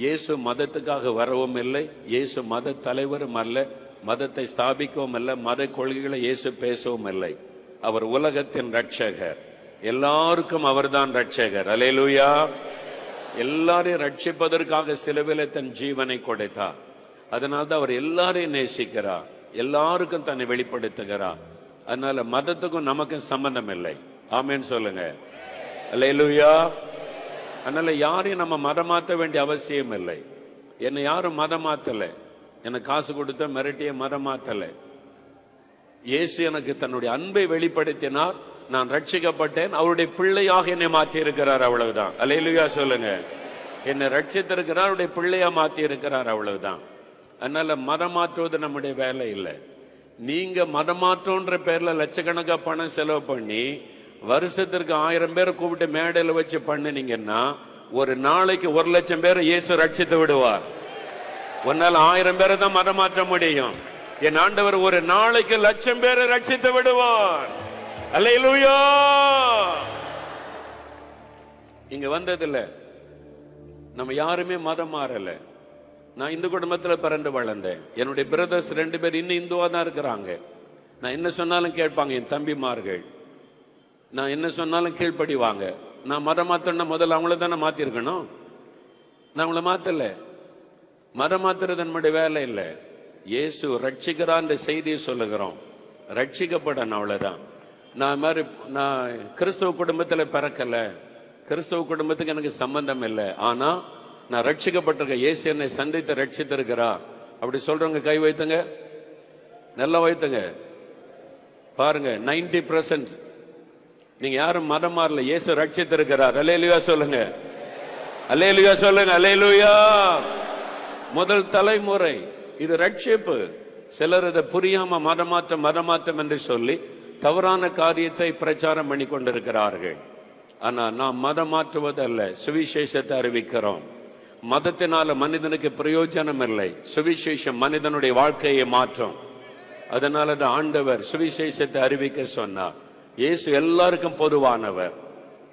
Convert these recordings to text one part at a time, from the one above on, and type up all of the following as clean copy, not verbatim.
இயேசு மதத்துக்காக வரவும் இல்லை, இயேசு மத தலைவரும் அல்ல, மதத்தை ஸ்தாபிக்கவும் அல்ல, மத கொள்கைகளை இயேசு பேசவும் இல்லை. அவர் உலகத்தின் ரட்சகர். எல்லாருக்கும் அவர்தான் ரட்சகர். அல்லேலூயா. எல்லாரையும் ரட்சிப்பதற்காக சிலுவையிலே தன் ஜீவனை கொடுத்தார். அதனால்தான் அவர் எல்லாரையும் நேசிக்கிறார், எல்லாருக்கும் தன்னை வெளிப்படுத்துகிறார். அதனால மதத்துக்கும் நமக்கும் சம்பந்தம் இல்லை. ஆமென் சொல்லுங்க. அல்லேலூயா. அதனால யாரையும் நம்ம மதம் மாற்ற வேண்டிய அவசியம் இல்லை. என்னை யாரும் மதம் மாத்தல, எனக்கு காசு கொடுத்த மிரட்டிய மதம் மாத்தல. இயேசு எனக்கு தன்னுடைய அன்பை வெளிப்படுத்தினார், நான் ரட்சிக்கப்பட்டேன், அவருடைய பிள்ளையாக என்னை மாற்றி இருக்கிறார், அவ்வளவுதான். அல்லேலூயா சொல்லுங்க. என்னை ரட்சித்திருக்கிறார், அவருடைய பிள்ளையா மாற்றி இருக்கிறார், அவ்வளவுதான். அதனால மதம் மாற்றுவது நம்முடைய வேலை இல்லை. நீங்க மதம் மாற்றோன்ற பேர்ல லட்சக்கணக்கா பணம் செலவு பண்ணி வருஷத்திற்கு 1000 பேரை கூப்பிட்டு மேடையில வச்சு பண்ணினீங்கன்னா ஒரு நாளைக்கு 1,00,000 பேரை இயேசு ரட்சித்து விடுவார். ஒரு நாள் 1000 பேரை தான் மதம் மாற்ற முடியும். என் ஆண்டவர் ஒரு நாளைக்கு 1,00,000 பேரை ரட்சித்து விடுவார். அல்லேலூயா. இங்க வந்ததில்ல, நம்ம யாருமே மதம் மாறல. நான் இந்து குடும்பத்துல பிறந்து வளர்ந்தேன். என்னுடைய பிரதர்ஸ் 2 பேர் இன்னும் இந்துவா தான் இருக்கிறாங்க. நான் என்ன சொன்னாலும் கேட்பாங்க என் தம்பிமார்கள். நான் என்ன சொன்னாலும் கீழ்ப்படிவாங்க. நான் மதம் மாத்தணும்னா முதல்ல அவங்கள தானே மாத்திருக்கணும். நான் அவங்கள மாத்தல. மதம் மாத்துறது நம்முடைய வேலை இல்லை. இயேசு ரட்சிக்கிறான் செய்தியை சொல்லுகிறோம். ரட்சிக்கப்படணும், அவ்வளவுதான். நான் கிறிஸ்தவ குடும்பத்துல பிறக்கல, கிறிஸ்தவ குடும்பத்துக்கு எனக்கு சம்பந்தம் இல்லை. ஆனா நான் ரட்சிக்கப்பட்டிருக்க, இயேசு என்னை சந்தித்து ரட்சித்திருக்கிறார். அப்படி சொல்றவங்க கை வைத்துங்க, நல்லா வைத்துங்க. பாருங்க, 90% நீங்க யாரும் மதம் மாறல, இயேசு ரட்சித்திருக்கிறார். அல்லேலூயா சொல்லுங்க. அல்லேலூயா சொல்லுங்க. அல்லேலூயா. முதல் தலைமுறை இது ரட்சிப்பு. சிலர் இதை புரியாம மதமாற்றம் என்று சொல்லி தவறான காரியத்தை பிரச்சாரம் பண்ணி கொண்டிருக்கிறார்கள். ஆனா நாம் மதம் மாற்றுவதல்ல, சுவிசேஷத்தை அறிவிக்கிறோம். மதத்தினால மனிதனுக்கு பிரயோஜனம் இல்லை, சுவிசேஷம் மனிதனுடைய வாழ்க்கையை மாற்றும். அதனாலதான் ஆண்டவர் சுவிசேஷத்தை அறிவிக்க சொன்னார். இயேசு எல்லாருக்கும் பொதுவானவர்.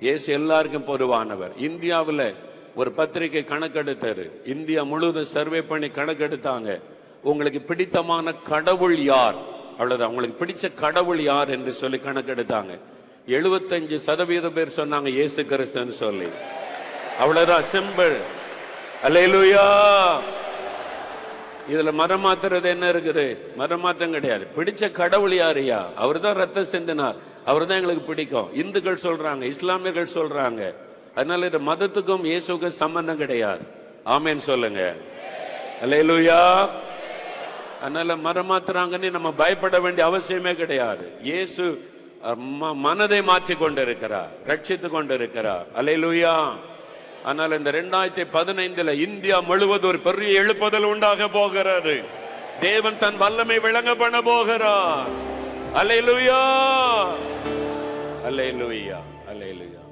இயேசு எல்லாருக்கும் பொதுவானவர். இந்தியாவில் ஒரு பத்திரிகை கணக்கெடுத்தாரு. இந்தியா முழுவதும் சர்வே பண்ணி கணக்கெடுத்தாங்க. உங்களுக்கு பிடித்தமான கடவுள் யார், அவ்வளவுதான். உங்களுக்கு பிடிச்ச கடவுள் யார் என்று சொல்லி கணக்கெடுத்தாங்க. 75% பேர் சொன்னாங்க இயேசு கிறிஸ்துன்னு சொல்லி. அவ்வளவுதான், சிம்பிள். அல்லேலூயா. இதுல மதம் மாத்துறது என்ன இருக்குது? மதம் மாற்றம் கிடையாது. பிடிச்ச கடவுள் யாரையா? அவர் தான் ரத்தம் சிந்தினார், அவர் தான் எங்களுக்கு பிடிக்கும். இந்துக்கள் சொல்றாங்க, இஸ்லாமியர்கள் சொல்றாங்க. அதனால இந்த மதத்துக்கும் இயேசுக்கும் சம்பந்தம் கிடையாது. ஆமென் சொல்லுங்க. அல்லேலூயா. அதனால மதம் மாத்துறாங்கன்னு நம்ம பயப்பட வேண்டிய அவசியமே கிடையாது. இயேசு மனதை மாற்றி கொண்டிருக்கிறார், ரட்சித்து கொண்டிருக்கிறார். அல்லேலூயா. ஆனால் இந்த 2015 இந்தியா முழுவதும் ஒரு பெரிய எழுப்புதல் உண்டாக போகிறது. தேவன் தன் வல்லமை விளங்க பண்ண போகிறார். அல்லேலூயா. அல்லேலூயா. அல்லேலூயா.